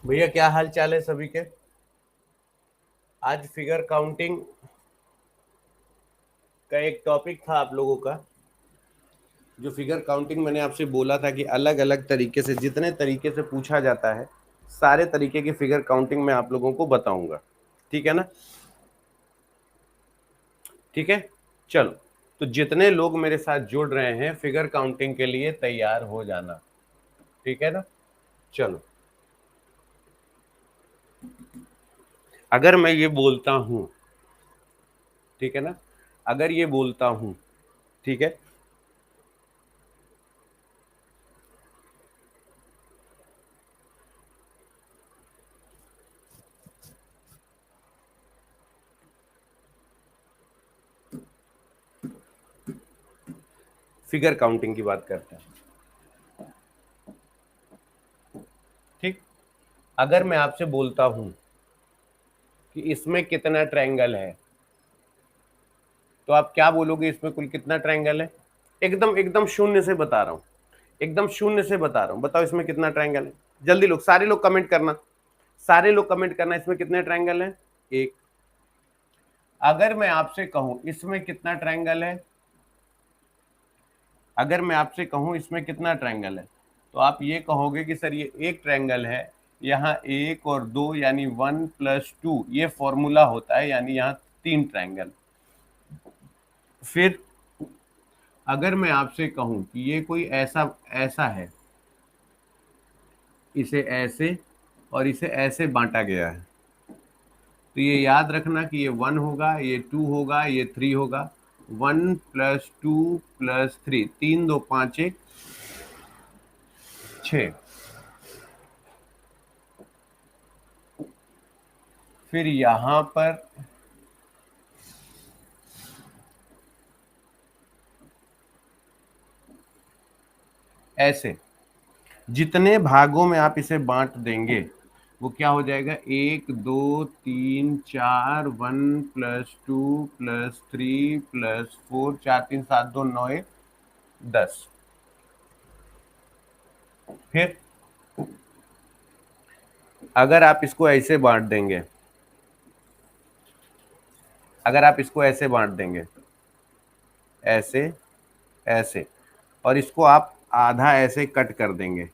भैया क्या हाल चाल है सभी के। आज फिगर काउंटिंग का एक टॉपिक था आप लोगों का। जो फिगर काउंटिंग मैंने आपसे बोला था कि अलग अलग तरीके से, जितने तरीके से पूछा जाता है, सारे तरीके की फिगर काउंटिंग मैं आप लोगों को बताऊंगा। ठीक है ना? ठीक है, चलो। तो जितने लोग मेरे साथ जुड़ रहे हैं फिगर काउंटिंग के लिए तैयार हो जाना। ठीक है ना? चलो। अगर मैं ये बोलता हूं, ठीक है ना, अगर ये बोलता हूं, ठीक है, फिगर काउंटिंग की बात करते हैं। ठीक। अगर मैं आपसे बोलता हूं कि इसमें कितना ट्रायंगल है, तो आप क्या बोलोगे? इसमें कुल कितना ट्रायंगल है? एकदम एकदम शून्य से बता रहा हूं, एकदम शून्य से बता रहा हूं। बताओ इसमें कितना ट्रायंगल है? जल्दी लोग, सारे लोग कमेंट करना, सारे लोग कमेंट करना। इसमें कितने ट्रायंगल है? एक। अगर मैं आपसे कहूं इसमें कितना ट्रायंगल है, अगर मैं आपसे कहूं इसमें कितना ट्रायंगल है, तो आप ये कहोगे कि सर ये एक ट्रायंगल है, यहाँ एक और दो यानी 1+2 ये फॉर्मूला होता है, यानी यहाँ तीन ट्रायंगल। फिर अगर मैं आपसे कहूं कि ये कोई ऐसा ऐसा है, इसे ऐसे और इसे ऐसे बांटा गया है, तो ये याद रखना कि ये 1 होगा, ये 2 होगा, ये 3 होगा। 1+2+3, 3 2 5 1 6। फिर यहां पर ऐसे जितने भागों में आप इसे बांट देंगे वो क्या हो जाएगा? 1 2 3 4, 1+2+3+4, 4 3 7 2 9 10। फिर अगर आप इसको ऐसे बांट देंगे, अगर आप इसको ऐसे बांट देंगे, ऐसे ऐसे, और इसको आप आधा ऐसे कट कर देंगे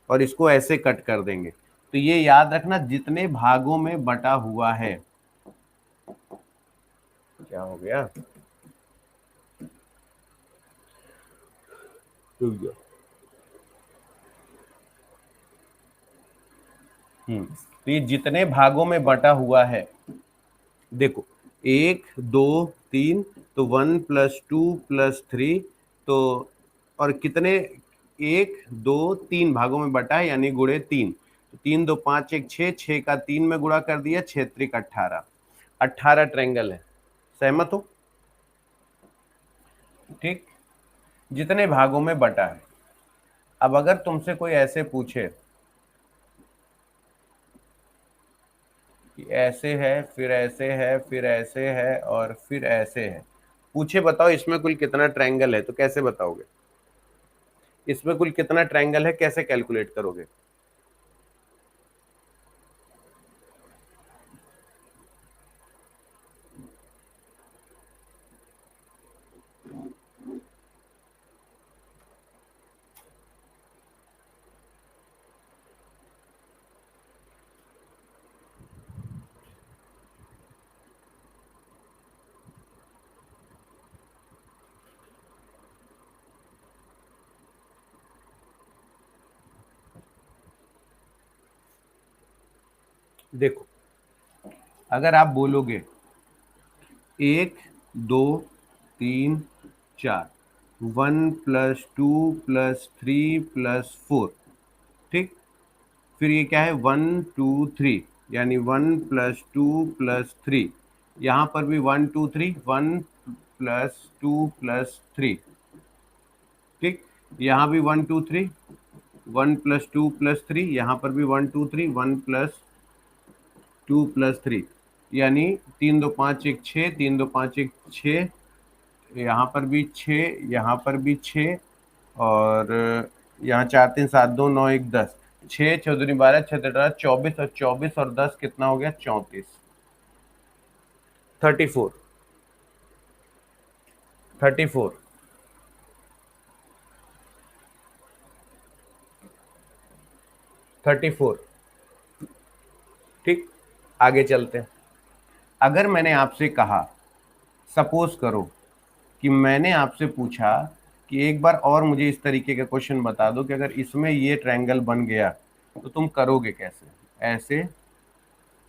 और इसको ऐसे कट कर देंगे, तो ये याद रखना जितने भागों में बटा हुआ है। क्या हो गया? रुक जाओ। तो ये जितने भागों में बटा हुआ है, देखो, 1 2 3, तो 1+2+3, तो और कितने? 1 2 3 भागों में बटा है, यानी गुणे 3। तो 3 2 5 1 6, 6 का 3 में गुणा कर दिया, 6 3 18, 18 ट्रायंगल है। सहमत हो? ठीक। जितने भागों में बटा है। अब अगर तुमसे कोई ऐसे पूछे कि ऐसे है, फिर ऐसे है, फिर ऐसे है और फिर ऐसे है, पूछे बताओ इसमें कुल कितना ट्रायंगल है, तो कैसे बताओगे? इसमें कुल कितना ट्रायंगल है कैसे कैलकुलेट करोगे? देखो, अगर आप बोलोगे 1 2 3 4, 1+2+3+4, ठीक। फिर ये क्या है? 1 2 3, यानी 1+2+3। यहाँ पर भी 1 2 3, 1+2+3, ठीक। यहाँ भी 1 2 3, 1+2+3, यहाँ पर भी 1 2 3, 1+2+3, यानी 3 2 5 1 6, 3 2 5 1 6, यहाँ पर भी 6, यहाँ पर भी 6, और यहाँ 4 3 7 2 9 1 10। 6 चौदह 12 6 18 24 और 24 और 10 कितना हो गया? 34। 34। 34। 34। ठीक, आगे चलते हैं। अगर मैंने आपसे कहा, सपोज करो कि मैंने आपसे पूछा कि एक बार और मुझे इस तरीके का क्वेश्चन बता दो कि अगर इसमें ये ट्रायंगल बन गया तो तुम करोगे कैसे? ऐसे,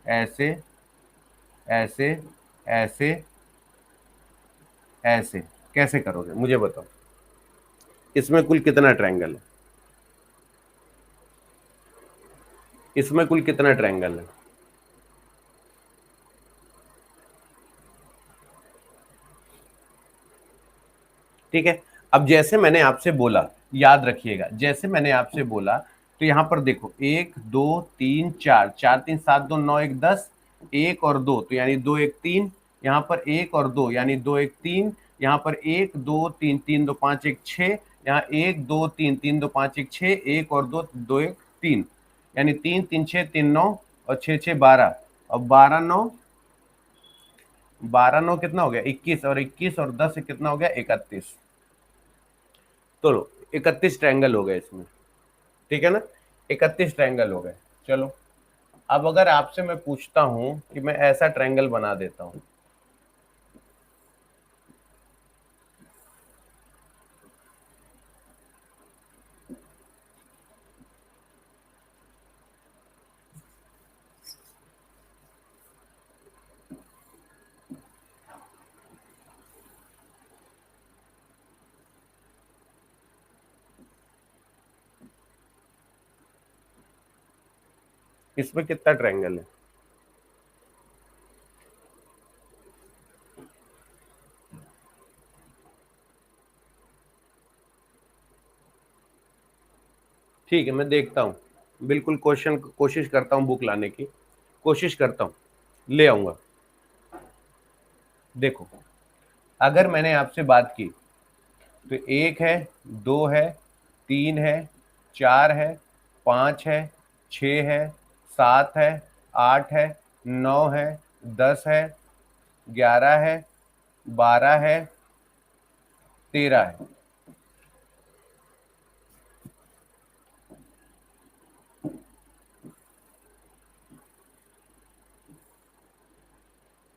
ऐसे, ऐसे, ऐसे, ऐसे, कैसे करोगे मुझे बताओ? इसमें कुल कितना ट्रायंगल है? इसमें कुल कितना ट्रायंगल है? ठीक है। अब जैसे मैंने आपसे बोला, याद रखिएगा, जैसे मैंने आपसे बोला, तो यहां पर देखो, 1 2 3 4, 4 3 7 2 9 1 10, एक और दो तो यानी 2 1 3, यहाँ पर एक और दो यानी 2 1 3, यहाँ पर 1 2 3 3 2 5 1 6, यहाँ 1 2 3 3 2 5 1 6, एक और दो 2 1 3, यानी 3 3 6 3 9 और 6 6 12, और 12 9 कितना हो गया? 21, और 21 और 10 कितना हो गया? 31। तो 31 ट्रायंगल हो गए इसमें, ठीक है ना? 31 ट्रायंगल हो गए। चलो, अब अगर आपसे मैं पूछता हूं कि मैं ऐसा ट्रायंगल बना देता हूं, इसमें कितना ट्रायंगल है? ठीक है, मैं देखता हूं, बिल्कुल क्वेश्चन कोशिश करता हूं, बुक लाने की कोशिश करता हूं, ले आऊंगा। देखो, अगर मैंने आपसे बात की तो एक है, दो है, तीन है, चार है, पाँच है, छ है, सात है, आठ है, नौ है, 10 है, 11 है, 12 है, 13 है।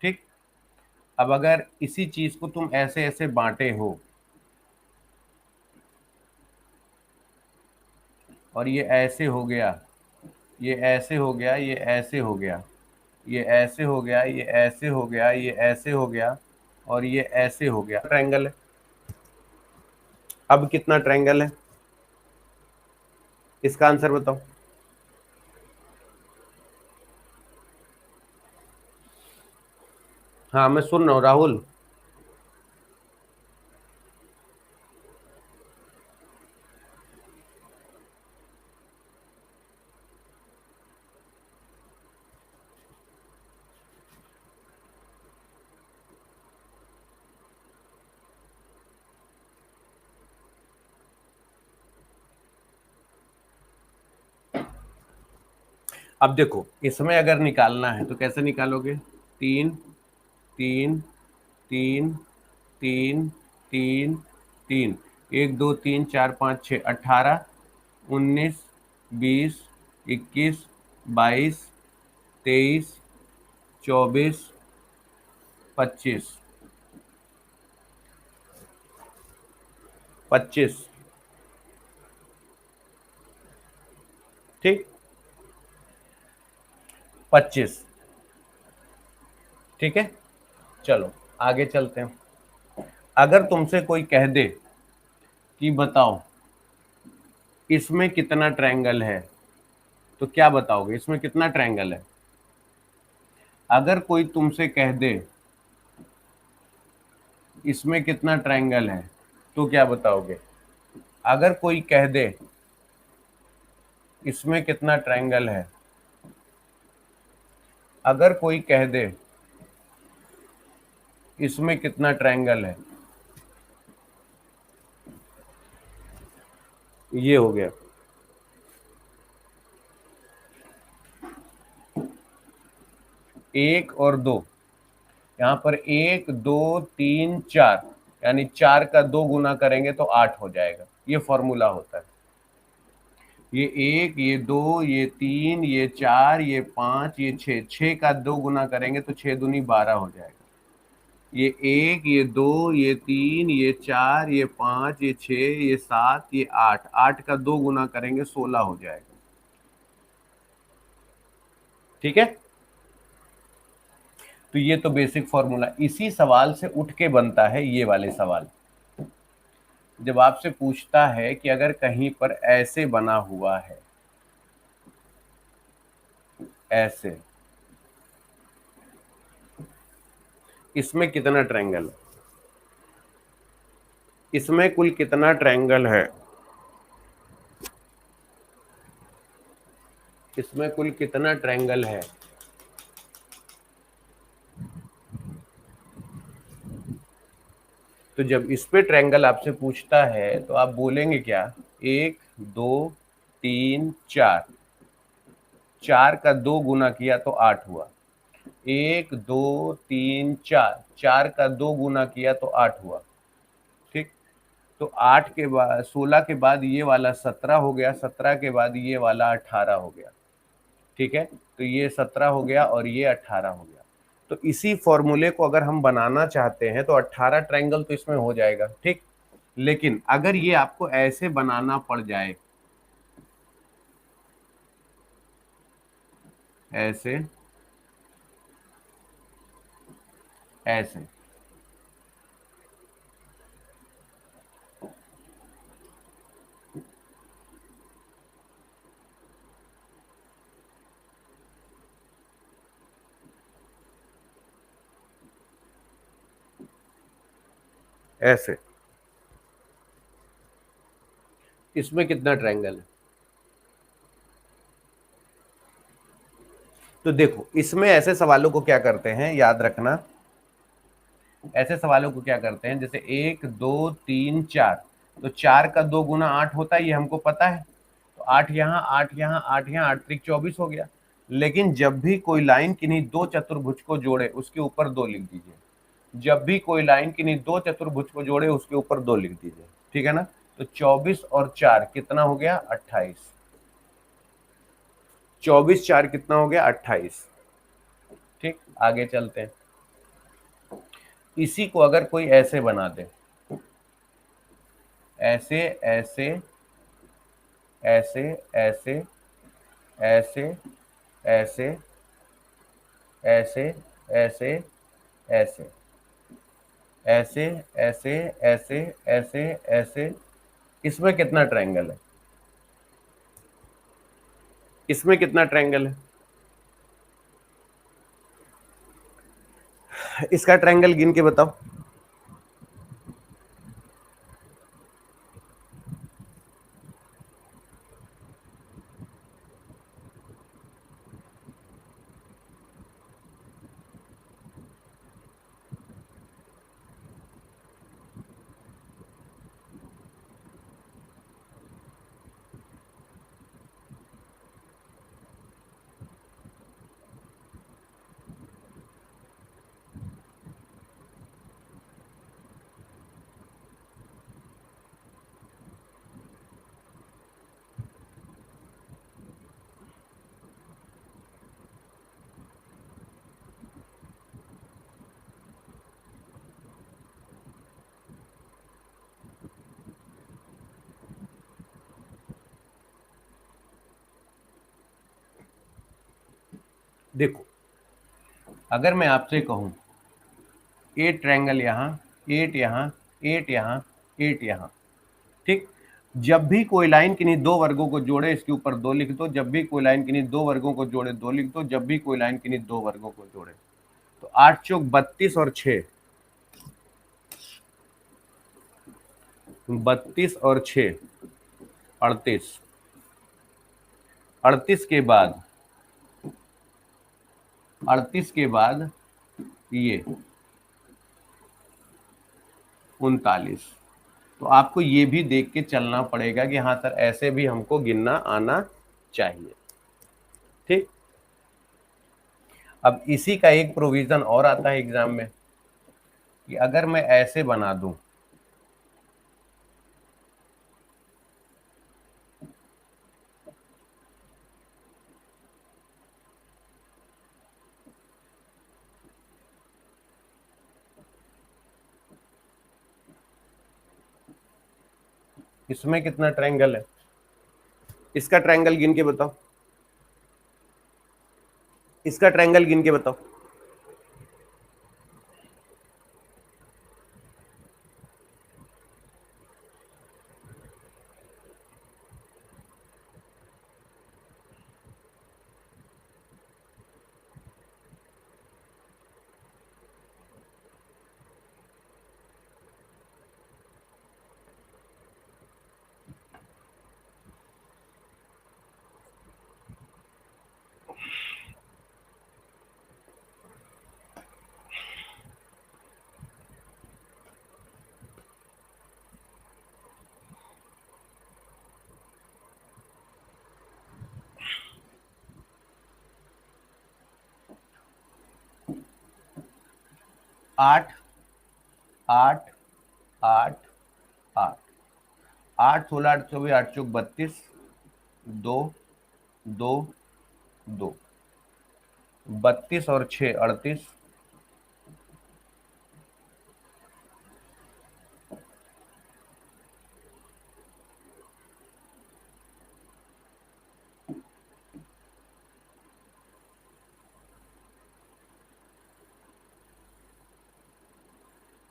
ठीक, अब अगर इसी चीज को तुम ऐसे ऐसे बांटे हो, और ये ऐसे हो गया, ये ऐसे हो गया, ये ऐसे हो गया, ये ऐसे हो गया, ये ऐसे हो गया, ये ऐसे हो गया, और ये ऐसे हो गया, ट्रायंगल है। अब कितना ट्रायंगल है? इसका आंसर बताओ। हाँ, मैं सुन रहा हूँ राहुल। अब देखो, इसमें अगर निकालना है तो कैसे निकालोगे? 3 3 3 3 3 3, 1 2 3 4 5 6, 18, 19 20 21 22 23 24 25। 25। ठीक, 25। ठीक है, चलो आगे चलते हैं। अगर तुमसे कोई कह दे कि बताओ इसमें कितना ट्रायंगल है, तो क्या बताओगे? इसमें कितना ट्रायंगल है? अगर कोई तुमसे कह दे इसमें कितना ट्रायंगल है, तो क्या बताओगे? अगर कोई कह दे इसमें कितना ट्रायंगल है, अगर कोई कह दे इसमें कितना ट्रायंगल है, ये हो गया। 1 और 2, यहाँ पर 1 2 3 4, यानी 4 का 2 गुना करेंगे तो 8 हो जाएगा। ये फॉर्मूला होता है। ये 1, ये 2, ये 3, ये 4, ये 5, ये 6, 6 का 2 गुना करेंगे तो 6 दूनी 12 हो जाएगा। ये 1, ये 2, ये 3, ये 4, ये 5, ये 6, ये 7, ये 8, 8 का 2 गुना करेंगे 16 हो जाएगा। ठीक है, तो ये तो बेसिक फॉर्मूला। इसी सवाल से उठ के बनता है ये वाले सवाल। जब आपसे पूछता है कि अगर कहीं पर ऐसे बना हुआ है, ऐसे, इसमें कितना ट्रायंगल है, इसमें कुल कितना ट्रायंगल है, इसमें कुल कितना ट्रायंगल है, तो जब इस पे ट्रायंगल आपसे पूछता है तो आप बोलेंगे क्या, 1 2 3 4, 4 का 2 गुना किया तो 8 हुआ। 1 2 3 4, 4 का 2 गुना किया तो 8 हुआ। ठीक, तो 8 के बाद 16 के बाद ये वाला 17 हो गया, 17 के बाद ये वाला 18 हो गया। ठीक है, तो ये 17 हो गया और ये 18 हो गया। तो इसी फॉर्मूले को अगर हम बनाना चाहते हैं तो 18 ट्रायंगल तो इसमें हो जाएगा। ठीक, लेकिन अगर ये आपको ऐसे बनाना पड़ जाए, ऐसे, ऐसे, ऐसे, इसमें कितना ट्रायंगल है, तो देखो इसमें ऐसे सवालों को क्या करते हैं, याद रखना, ऐसे सवालों को क्या करते हैं, जैसे 1 2 3 4, तो 4 का 2 गुना 8 होता है, ये हमको पता है। तो 8 यहाँ, 8 यहाँ, 8 यहाँ, 8 त्रिक 24 हो गया। लेकिन जब भी कोई लाइन किन्हीं दो चतुर्भुज को जोड़े उसके ऊपर 2 लिख दीजिए। जब भी कोई लाइन किन्हीं दो चतुर्भुज को जोड़े उसके ऊपर 2 लिख दीजिए। ठीक है ना, तो 24 और 4 कितना हो गया, 28। 24 4 कितना हो गया, 28। ठीक, आगे चलते हैं। इसी को अगर कोई ऐसे बना दे, ऐसे ऐसे ऐसे ऐसे ऐसे ऐसे ऐसे ऐसे ऐसे ऐसे ऐसे ऐसे ऐसे ऐसे, इसमें कितना ट्रायंगल है, इसमें कितना ट्रायंगल है, इसका ट्रायंगल गिन के बताओ। देखो अगर मैं आपसे कहूं 8 ट्रायंगल यहाँ, 8 यहाँ, 8 यहाँ, 8 यहाँ। ठीक, जब भी कोई लाइन किन्हीं दो वर्गों को जोड़े इसके ऊपर 2 लिख दो, जब भी कोई लाइन किन्हीं दो वर्गों को जोड़े 2 लिख दो, जब भी कोई लाइन किन्हीं दो वर्गों को जोड़े। तो 8 चौक 32 और 6, 32 और 6 38, 38 के बाद, 38 के बाद ये 39। तो आपको ये भी देख के चलना पड़ेगा कि हाँ सर ऐसे भी हमको गिनना आना चाहिए। ठीक, अब इसी का एक प्रोविजन और आता है एग्जाम में कि अगर मैं ऐसे बना दूं, इसमें कितना ट्रायंगल है, इसका ट्रायंगल गिन के बताओ, इसका ट्रायंगल गिन के बताओ। आठ, आठ, आठ, आठ, आठ 16 8 24 8 चौक 32, दो, दो, दो, 32 और 6 38,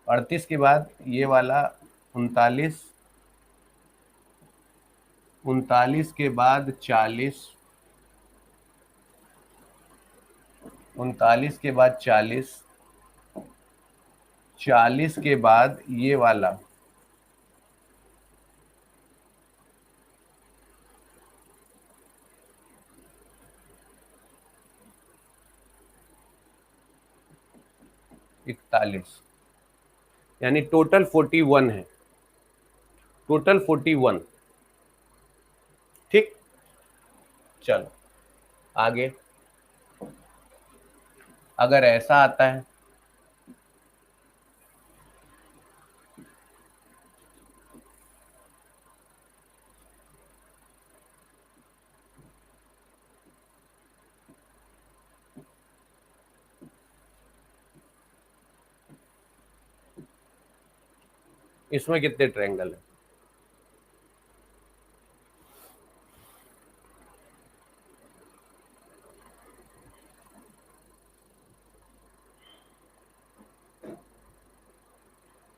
38 के बाद ये वाला 39, 39 के बाद 40, 39 के बाद 40, 40 के बाद ये वाला 41, यानी टोटल 41 है, टोटल 41। ठीक, चलो आगे। अगर ऐसा आता है, इसमें कितने ट्रायंगल है?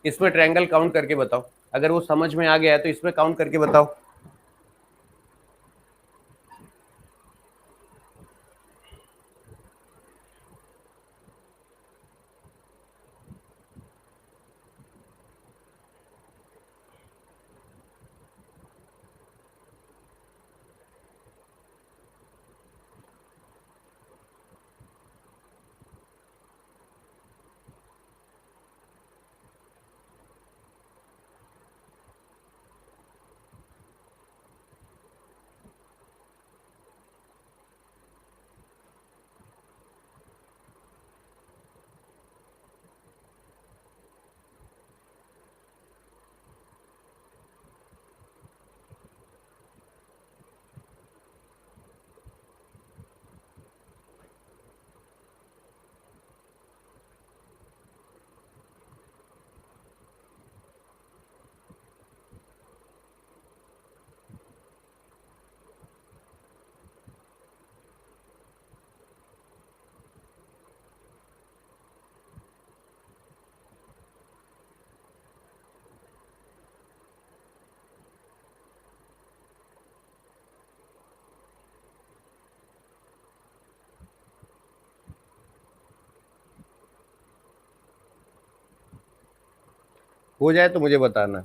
इसमें ट्रायंगल काउंट करके बताओ, अगर वो समझ में आ गया है तो इसमें काउंट करके बताओ। हो जाए तो मुझे बताना।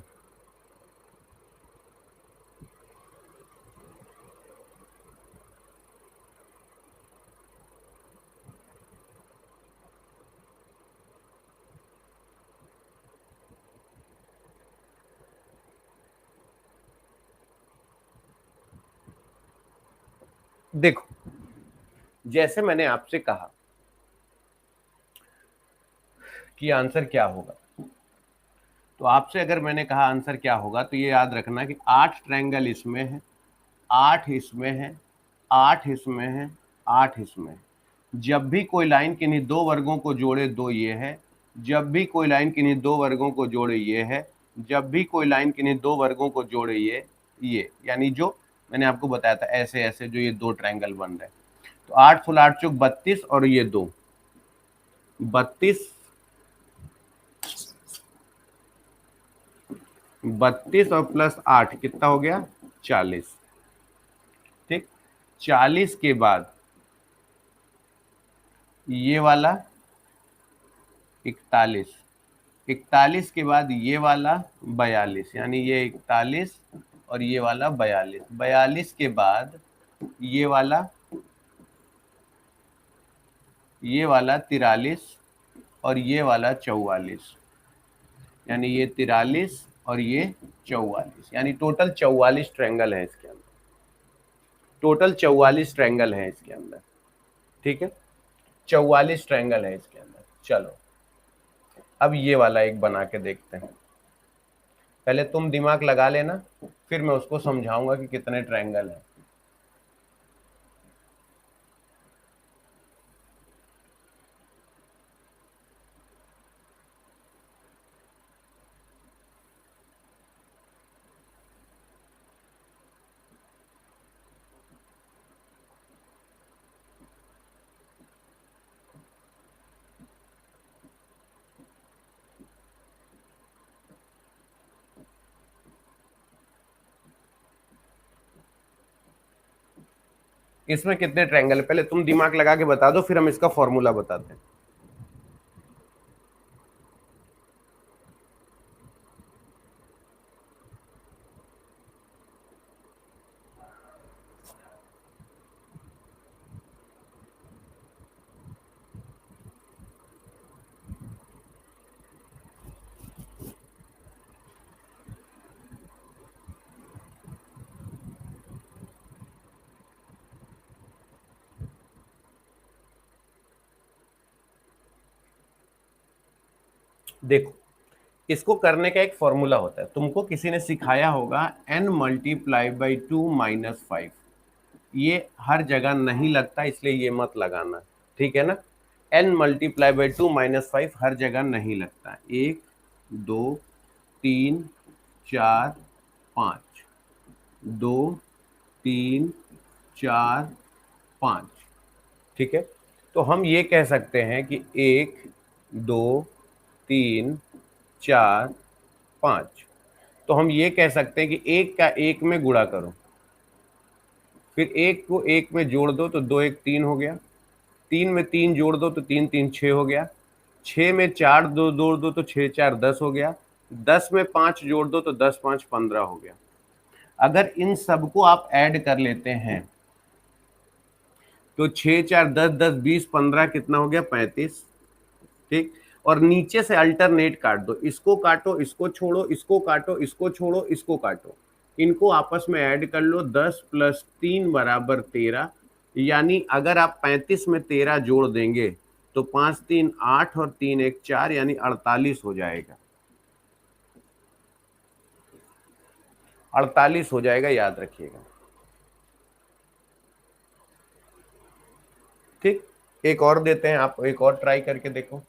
देखो, जैसे मैंने आपसे कहा कि आंसर क्या होगा। तो आपसे अगर मैंने कहा आंसर क्या होगा, तो ये याद रखना कि 8 ट्रायंगल इसमें है, 8 इसमें है, 8 इसमें है, 8 इसमें है। जब भी कोई लाइन किन्हीं दो वर्गों को जोड़े, दो ये है। जब भी कोई लाइन किन्हीं दो वर्गों को जोड़े, ये है। जब भी कोई लाइन किन्हीं दो वर्गों को जोड़े, ये यानी जो मैंने आपको बताया था, ऐसे ऐसे जो ये दो ट्रायंगल बन रहे हैं। तो 8 फुल 8 चौक 32 और ये दो 32, 32 और प्लस 8 कितना हो गया, 40। ठीक, 40 के बाद ये वाला 41, 41 के बाद ये वाला 42, यानी ये 41 और ये वाला 42, 42 के बाद ये वाला 43 और ये वाला 44, यानी ये 43 और ये 44, यानी टोटल 44 ट्रायंगल है इसके अंदर। टोटल 44 ट्रायंगल है इसके अंदर। ठीक है, 44 ट्रायंगल है इसके अंदर। चलो अब ये वाला एक बना के देखते हैं। पहले तुम दिमाग लगा लेना, फिर मैं उसको समझाऊंगा कि कितने ट्रायंगल हैं। इसमें कितने ट्रायंगल है, पहले तुम दिमाग लगा के बता दो, फिर हम इसका फॉर्मूला बताते हैं। देखो, इसको करने का एक फॉर्मूला होता है, तुमको किसी ने सिखाया होगा, n मल्टीप्लाई बाई 2 माइनस 5। ये हर जगह नहीं लगता, इसलिए ये मत लगाना, ठीक है ना। n मल्टीप्लाई बाई 2 माइनस 5 हर जगह नहीं लगता। 1 2 3 4 5, 2 3 4 5, ठीक है। तो हम ये कह सकते हैं कि 1 2 3 4 5। तो हम ये कह सकते हैं कि एक का एक में गुणा करो, फिर एक को एक में जोड़ दो तो 2 1 3 हो गया, 3 में 3 जोड़ दो तो 3 3 6 हो गया, 6 में 4 दो जोड़ दो तो 6 4 10 हो गया, 10 में 5 जोड़ दो तो 10 5 15 हो गया। अगर इन सबको आप ऐड कर लेते हैं तो 6 4 10 10 20 15 कितना हो गया, 35। ठीक, और नीचे से अल्टरनेट काट दो, इसको काटो, इसको छोड़ो, इसको काटो, इसको छोड़ो, इसको काटो, इनको आपस में ऐड कर लो। 10 प्लस 3 बराबर 13, यानी अगर आप 35 में 13 जोड़ देंगे तो 5 3 8 और 3 1 4, यानी 48 हो जाएगा। 48 हो जाएगा, याद रखिएगा। ठीक, एक और देते हैं, आप एक और ट्राई करके देखो।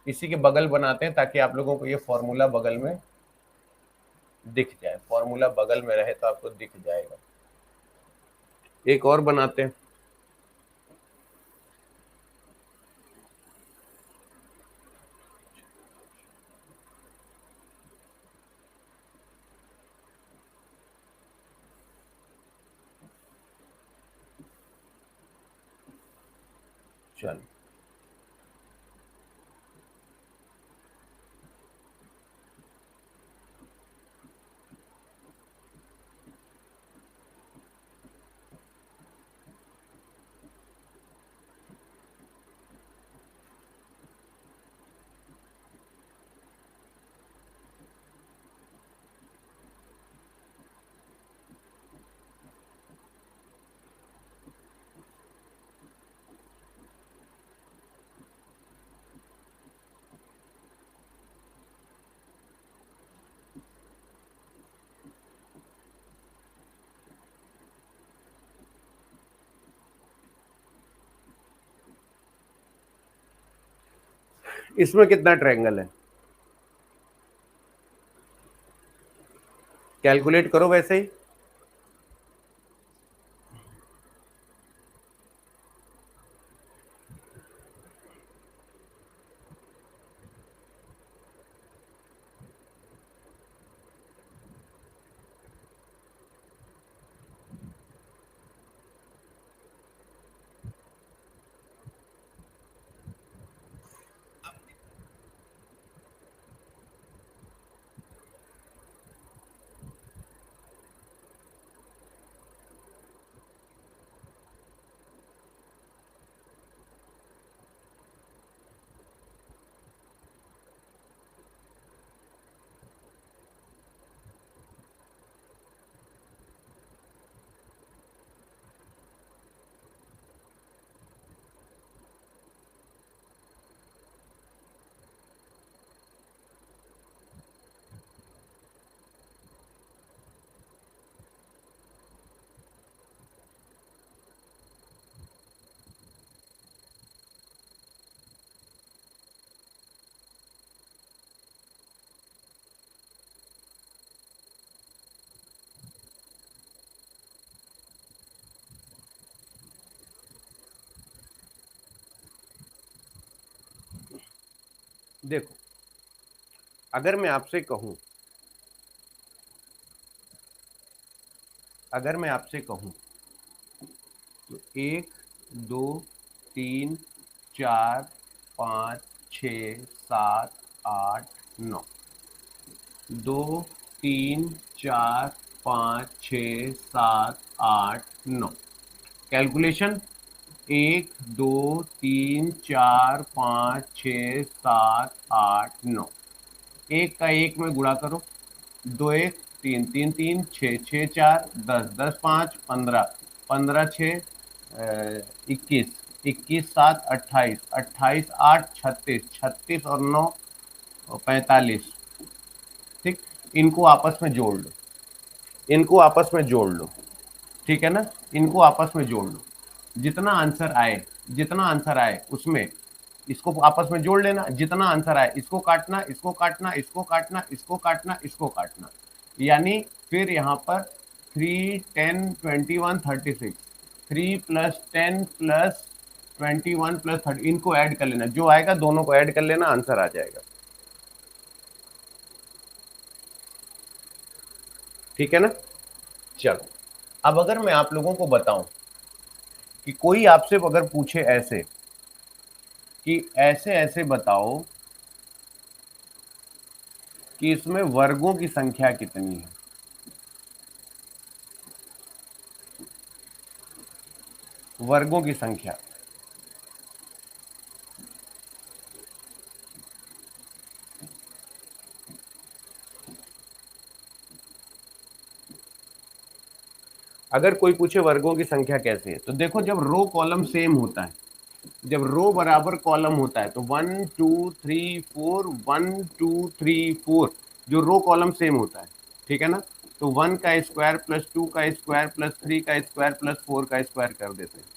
इसी के बगल बनाते हैं ताकि आप लोगों को ये फॉर्मूला बगल में दिख जाए, फॉर्मूला बगल में रहे तो आपको दिख जाएगा। एक और बनाते हैं। चलो, इसमें कितना ट्रायंगल है, कैलकुलेट करो वैसे ही। देखो, अगर मैं आपसे कहूं, अगर मैं आपसे कहूं तो 1 2 3 4 5 6 7 8 9, 2 3 4 5 6 7 8 9, कैलकुलेशन 1 2 3 4 5 6 7 8 9, एक का एक में गुणा करो, 2 1 3 3 3 6 6 4 10 10 5 15 15 6 21 21 7 28 28 8 36 36 और 9 45। ठीक, इनको आपस में जोड़ लो, इनको आपस में जोड़ लो, ठीक है ना, इनको आपस में जोड़ लो, जितना आंसर आए, जितना आंसर आए उसमें इसको आपस में जोड़ लेना, जितना आंसर आए इसको काटना, इसको काटना, इसको काटना, इसको काटना, इसको काटना, यानी फिर यहाँ पर 3 10 21 36, 3 + 10 + 21 + 30, इनको ऐड कर लेना, जो आएगा दोनों को ऐड कर लेना, आंसर आ जाएगा। ठीक है ना। चलो, अब अगर मैं आप लोगों को बताऊं कि कोई आपसे अगर पूछे ऐसे कि ऐसे ऐसे बताओ कि इसमें वर्गों की संख्या कितनी है, वर्गों की संख्या, अगर कोई पूछे वर्गों की संख्या कैसे है, तो देखो जब रो कॉलम सेम होता है, जब रो बराबर कॉलम होता है तो 1 2 3 4 1 2 3 4, जो रो कॉलम सेम होता है, ठीक है ना, तो 1 का स्क्वायर प्लस 2 का स्क्वायर प्लस 3 का स्क्वायर प्लस 4 का स्क्वायर कर देते हैं,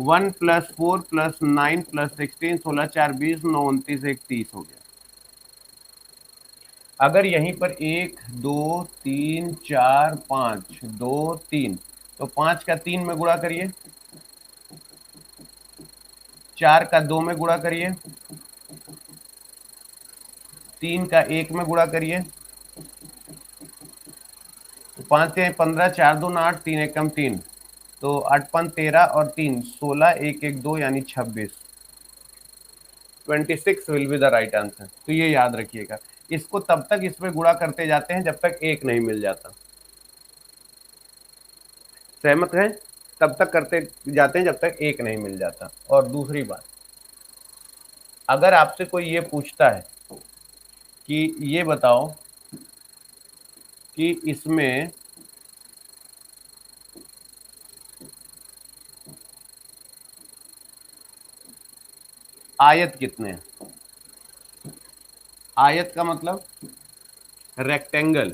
1 + 4 + 9 + 16 16 4 20 9 29 1 30 हो गया। अगर यहीं पर 1 2 3 4 5 2 3, तो 5 का 3 में गुणा करिए, 4 का 2 में गुणा करिए, 3 का 1 में गुणा करिए, तो 5 के 15, 4 2 8, 3 1 3, तो 8 5 13 और 3 16, 1 1 2 यानी 26, 26 will be the right answer. तो ये याद रखिएगा, इसको तब तक इसमें गुणा करते जाते हैं जब तक एक नहीं मिल जाता, सहमत है, तब तक करते जाते हैं जब तक एक नहीं मिल जाता। और दूसरी बात, अगर आपसे कोई ये पूछता है कि ये बताओ कि इसमें आयत कितने हैं, आयत का मतलब रेक्टेंगल,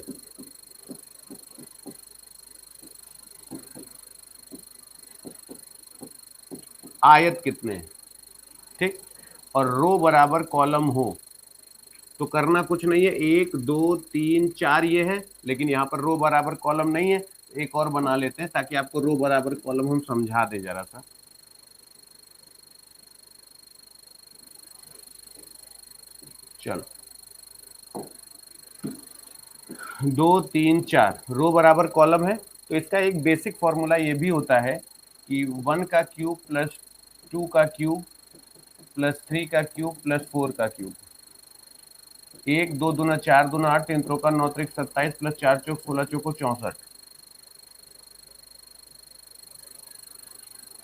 आयत कितने हैं, ठीक, और रो बराबर कॉलम हो तो करना कुछ नहीं है, 1 2 3 4 ये है, लेकिन यहाँ पर रो बराबर कॉलम नहीं है। एक और बना लेते हैं ताकि आपको रो बराबर कॉलम हम समझा दें जरा सा। चलो 2 3 4 रो बराबर कॉलम है, तो इसका एक बेसिक फॉर्मूला ये भी होता है कि 1 का क्यूब प्लस 2 का क्यूब प्लस 3 का क्यूब प्लस 4 का क्यूब। 1 2 दूना 4 दूना 8 3 त्रोका 9 त्रिक 27 प्लस 4 चौक 16 चौको 64।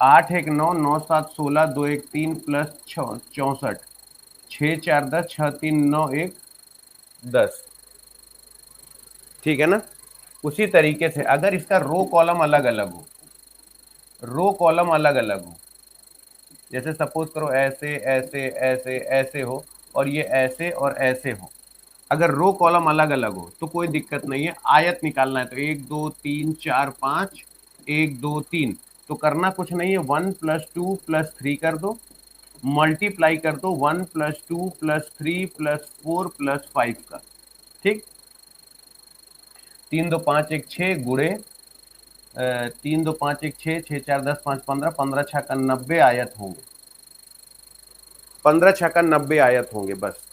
8 1 9 9 7 16 2 1 3 प्लस 64 6 4 10 6 3 9 1 10। ठीक है ना। उसी तरीके से अगर इसका रो कॉलम अलग अलग हो, रो कॉलम अलग अलग हो, जैसे सपोज करो ऐसे ऐसे ऐसे ऐसे हो और ये ऐसे और ऐसे हो, अगर रो कॉलम अलग अलग हो तो कोई दिक्कत नहीं है। आयत निकालना है तो 1 2 3 4 5 1 2 3, तो करना कुछ नहीं है, 1 प्लस 2 प्लस 3 कर दो, मल्टीप्लाई कर दो 1 प्लस 2 प्लस 3 प्लस 4 प्लस 5 का। ठीक, 3 2 5 1 6 गुड़े 3 2 5 1 6 6 4 10 5 15 15 छक्का 90 आयत होंगे, 15 छक्का 90 आयत होंगे बस।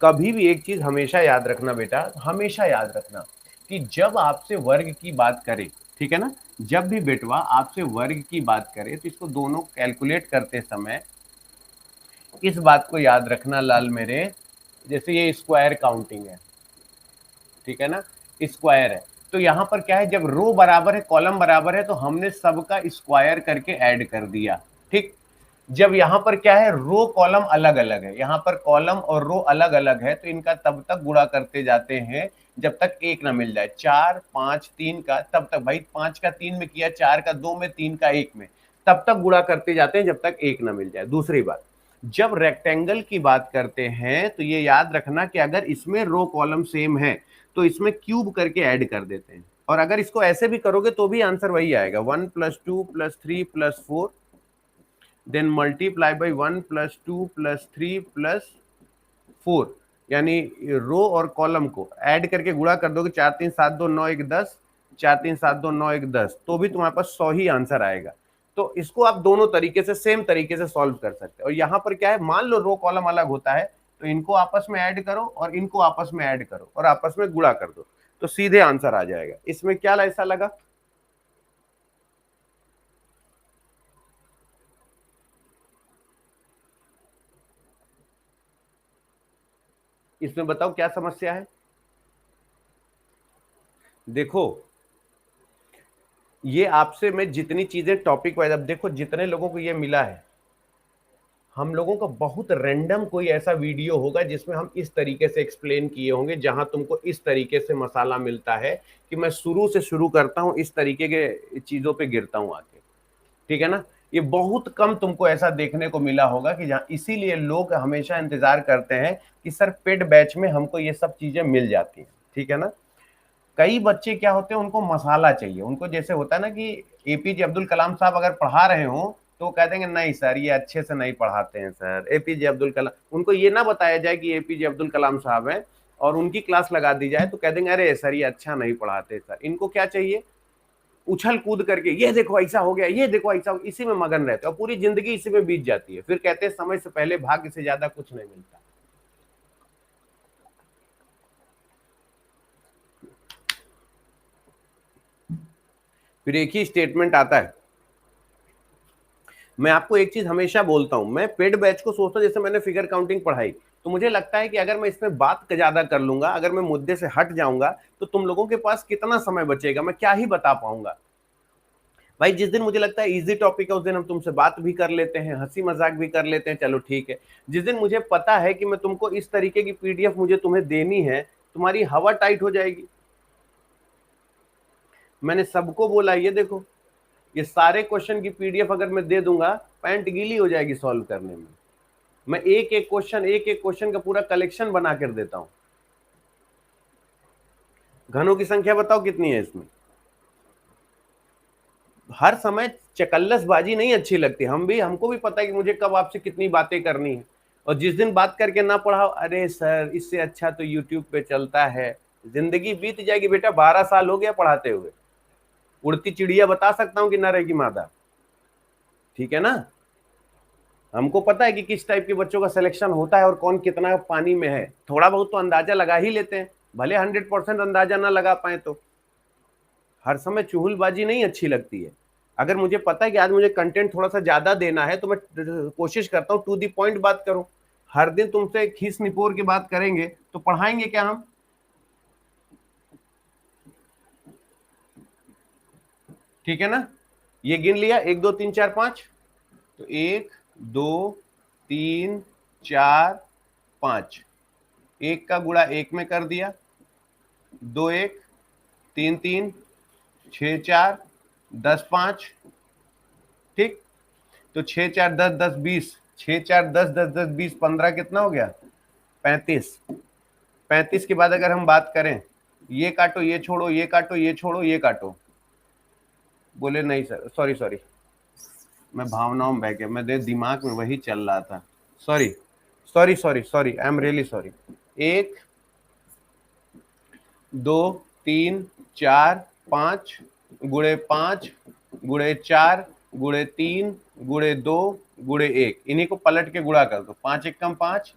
कभी भी एक चीज हमेशा याद रखना बेटा, हमेशा याद रखना कि जब आपसे वर्ग की बात करे, ठीक है ना, जब भी बेटवा आपसे वर्ग की बात करे तो इसको दोनों कैलकुलेट करते समय इस बात को याद रखना लाल मेरे, जैसे ये स्क्वायर काउंटिंग है, ठीक है ना, स्क्वायर है, तो यहां पर क्या है, जब रो बराबर है कॉलम बराबर है तो हमने सबका स्क्वायर करके ऐड कर दिया। ठीक, जब यहां पर क्या है, रो कॉलम अलग अलग है, यहां पर कॉलम और रो अलग अलग है, तो इनका तब तक गुणा करते जाते हैं जब तक एक ना मिल जाए। 4 5 3 का तब तक भाई, 5 का 3 में किया, 4 का 2 में, 3 का 1 में, तब तक गुणा करते जाते हैं जब तक एक ना मिल जाए। दूसरी बात, जब रेक्टेंगल की बात करते हैं तो ये याद रखना कि अगर इसमें रो कॉलम सेम है तो इसमें क्यूब करके ऐड कर देते हैं, और अगर इसको ऐसे भी करोगे तो भी आंसर वही आएगा, 1 plus 2 plus 3 plus 4 then multiply by 1 plus 2 plus 3 plus 4, यानी रो और कॉलम को ऐड करके गुणा कर दोगे, 4 3 7 2 9 1 10, 4 3 7 2 9 1 10, तो भी तुम्हारे पास 100 ही आंसर आएगा। तो इसको आप दोनों तरीके से सेम तरीके से सॉल्व कर सकते हैं। और यहाँ पर क्या है, मान लो रो कॉलम अलग होता है तो इनको आपस में ऐड करो और इनको आपस में ऐड करो और आपस में गुणा कर दो, तो सीधे आंसर आ जाएगा। इसमें क्या ऐसा लगा, इसमें बताओ क्या समस्या है। देखो ये आपसे मैं जितनी चीजें टॉपिक वाइज, अब देखो जितने लोगों को ये मिला है, हम लोगों का बहुत रैंडम कोई ऐसा वीडियो होगा जिसमें हम इस तरीके से एक्सप्लेन किए होंगे, जहां तुमको इस तरीके से मसाला मिलता है कि मैं शुरू से शुरू करता हूं, इस तरीके के चीजों पे गिरता हूं आके। ठीक है ना, ये बहुत कम तुमको ऐसा देखने को मिला होगा कि जहां, इसीलिए लोग हमेशा इंतजार करते हैं कि सर पेड बैच में हमको ये सब चीजें मिल जाती हैं। ठीक है ना, कई बच्चे क्या होते हैं, उनको मसाला चाहिए, उनको जैसे होता है ना कि एपीजे अब्दुल कलाम साहब अगर पढ़ा रहे हो तो कह देंगे नहीं सर ये अच्छे से नहीं पढ़ाते हैं सर, एपीजे अब्दुल कलाम, उनको ये ना बताया जाए कि एपीजे अब्दुल कलाम साहब हैं और उनकी क्लास लगा दी जाए तो कह देंगे अरे सर ये अच्छा नहीं पढ़ाते सर। इनको क्या चाहिए, उछल कूद करके ये देखो ऐसा हो गया, ये देखो ऐसा हो, इसी में मगन रहते हैं और पूरी जिंदगी इसी में बीत जाती है, फिर कहते हैं समय से पहले भाग्य से ज्यादा कुछ नहीं मिलता। फिर एक ही स्टेटमेंट आता है, मैं आपको एक चीज हमेशा बोलता हूं, मैं पेड बैच को सोचता हूं, जैसे मैंने फिगर काउंटिंग पढ़ाई तो मुझे लगता है कि अगर मैं इसमें बात ज्यादा कर लूंगा, अगर मैं मुद्दे से हट जाऊंगा तो तुम लोगों के पास कितना समय बचेगा, मैं क्या ही बता पाऊंगा। भाई जिस दिन मुझे लगता है इजी टॉपिक है उस दिन हम तुमसे बात भी कर लेते हैं, हंसी मजाक भी कर लेते हैं, चलो ठीक है। जिस दिन मुझे पता है कि मैं तुमको इस तरीके की पीडीएफ मुझे तुम्हें देनी है, तुम्हारी हवा टाइट हो जाएगी। मैंने सबको बोला ये देखो, ये सारे क्वेश्चन की पीडीएफ अगर मैं दे दूंगा, पैंट गीली हो जाएगी सॉल्व करने में। मैं एक एक क्वेश्चन का पूरा कलेक्शन बना कर देता हूं। घनों की संख्या बताओ कितनी है इसमें, हर समय चकल्लसबाजी नहीं अच्छी लगती। हमको भी पता है कि मुझे कब आपसे कितनी बातें करनी है, और जिस दिन बात करके ना पढ़ाओ, अरे सर इससे अच्छा तो यूट्यूब पे चलता है, जिंदगी बीत जाएगी बेटा। 12 साल हो गया पढ़ाते हुए, उड़ती चिड़िया बता सकता हूँ कि न रहेगी मादा। ठीक है ना? हमको पता है कि किस टाइप के बच्चों का सिलेक्शन होता है और कौन कितना पानी में है। थोड़ा बहुत तो अंदाजा लगा ही लेते हैं, भले 100% अंदाजा ना लगा पाए तो। हर समय चुगलबाजी नहीं अच्छी लगती है। अगर मुझे पता है कि आज मुझे कंटेंट थोड़ा सा ज्यादा देना है तो मैं कोशिश करता हूँ टू द पॉइंट बात करूं। हर दिन तुमसे खीस निपोर की बात करेंगे तो पढ़ाएंगे क्या हम? ठीक है ना? ये गिन लिया, 1 2 3 4 5। तो 1 2 3 4 5, एक का गुणा एक में कर दिया, 2 1 3 3 6 4 10 5। ठीक, तो 6 4 10 10 20, 6 4 10 10 10 20 15, कितना हो गया? 35। 35 के बाद अगर हम बात करें, ये काटो ये छोड़ो, ये काटो ये छोड़ो, ये काटो। बोले नहीं सर, सॉरी सॉरी, मैं भावनाओं में बह गया, मेरे दिमाग में वही चल रहा था। Sorry sorry sorry sorry, I am really sorry. 1 2 3 4 5 गुणे 5 गुणे 4 गुणे 3 गुणे 2 गुणे 1, इन्हीं को पलट के गुणा कर दो। 5 एकम 5,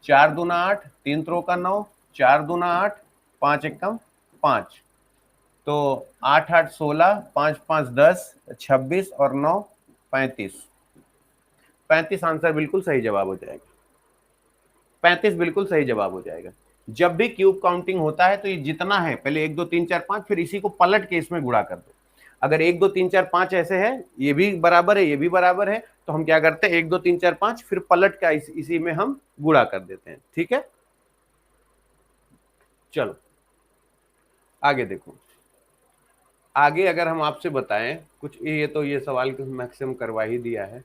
4 दूना 8, 3 त्रो का 9, 4 दूना 8, 5 एकम 5। तो 8 8 16, 5 5 10, 26 और 9 35। 35 आंसर बिल्कुल सही जवाब हो जाएगा। 35 बिल्कुल सही जवाब हो जाएगा। जब भी क्यूब काउंटिंग होता है तो ये जितना है, पहले 1 2 3 4 5, फिर इसी को पलट के इसमें गुणा कर दो। अगर 1 2 3 4 5 ऐसे है, ये भी बराबर है, ये भी बराबर है, तो हम क्या करते हैं, 1 2 3 4 5 फिर पलट का इसी में हम गुणा कर देते हैं। ठीक है, चलो आगे देखो। आगे अगर हम आपसे बताएं कुछ, ये तो ये सवाल को मैक्सिमम करवा ही दिया है।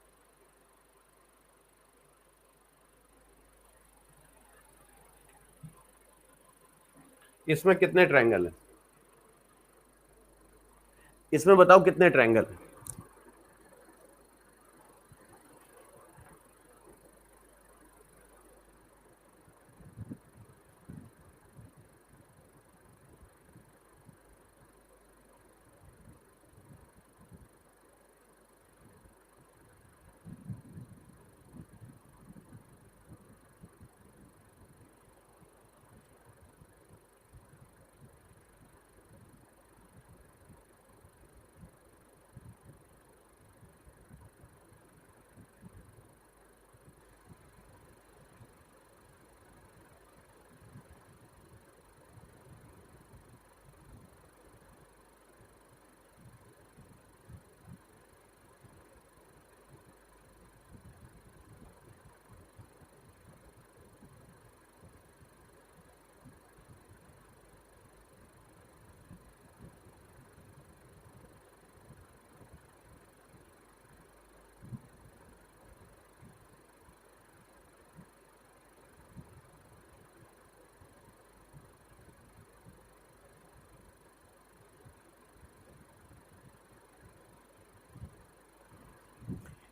इसमें कितने ट्रायंगल है? इसमें बताओ कितने ट्रायंगल है?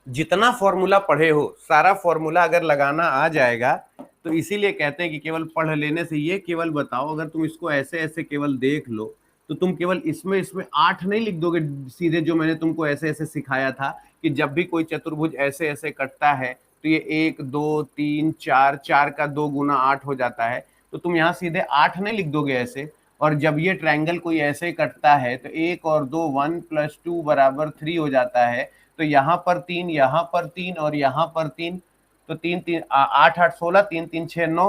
जितना फॉर्मूला पढ़े हो, सारा फॉर्मूला अगर लगाना आ जाएगा तो इसीलिए कहते हैं कि केवल पढ़ लेने से, ये केवल बताओ, अगर तुम इसको ऐसे ऐसे केवल देख लो तो तुम केवल इसमें इसमें 8 नहीं लिख दोगे सीधे, जो मैंने तुमको ऐसे ऐसे सिखाया था कि जब भी कोई चतुर्भुज ऐसे ऐसे कटता है तो ये 1 2 3 4, 4 का 2 गुना 8 हो जाता है, तो तुम यहाँ सीधे 8 नहीं लिख दोगे ऐसे। और जब ये ट्रायंगल कोई ऐसे कटता है तो 1 और 2, 1 + 2 = 3 हो जाता है। तो यहाँ पर 3, यहाँ पर 3 और यहाँ पर 3, तो 3 3 8 8 16, 3 3 6 9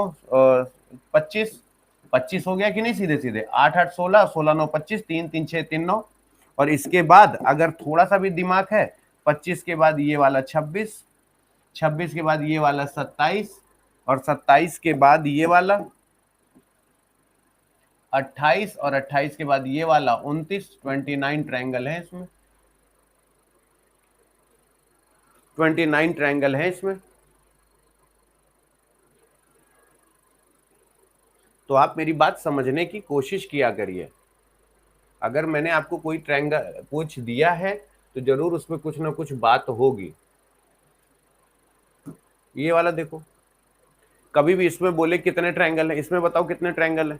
25, 25 हो गया कि नहीं? सीधे सीधे 8 8 16, 16 9 25, 3 3 6 3 9। और इसके बाद अगर थोड़ा सा भी दिमाग है, 25 के बाद ये वाला 26, 26 के बाद ये वाला 27, और 27 के बाद ये वाला 28, और 28 के बाद ये वाला 29। 29 ट्रायंगल है इसमें, 29 ट्रायंगल है इसमें। तो आप मेरी बात समझने की कोशिश किया करिए। अगर मैंने आपको कोई ट्रायंगल पूछ दिया है तो जरूर उसमें कुछ ना कुछ बात होगी। ये वाला देखो, कभी भी इसमें बोले कितने ट्रायंगल है, इसमें बताओ कितने ट्रायंगल है।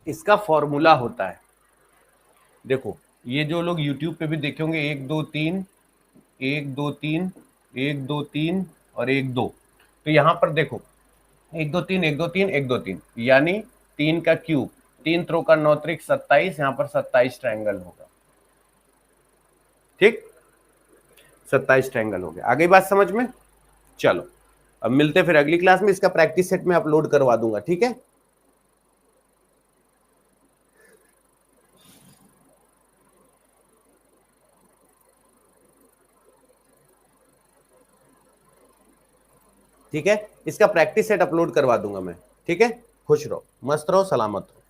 इसका फॉर्मूला होता है, देखो ये जो लोग यूट्यूब पे भी देखे होंगे, 1 2 3, 1 2 3, 1 2 3 और 1 2, तो यहां पर देखो 1 2 3, 1 2 3, 1 2 3, यानी 3 का क्यूब, 3 3 9 27, यहां पर 27 ट्रायंगल होगा। ठीक, 27 ट्रायंगल हो गया। आगे बात समझ में? चलो अब मिलते हैं फिर अगली क्लास में, इसका प्रैक्टिस सेट में अपलोड करवा दूंगा, ठीक है। ठीक है, इसका प्रैक्टिस सेट अपलोड करवा दूंगा मैं, ठीक है। खुश रहो, मस्त रहो, सलामत रहो।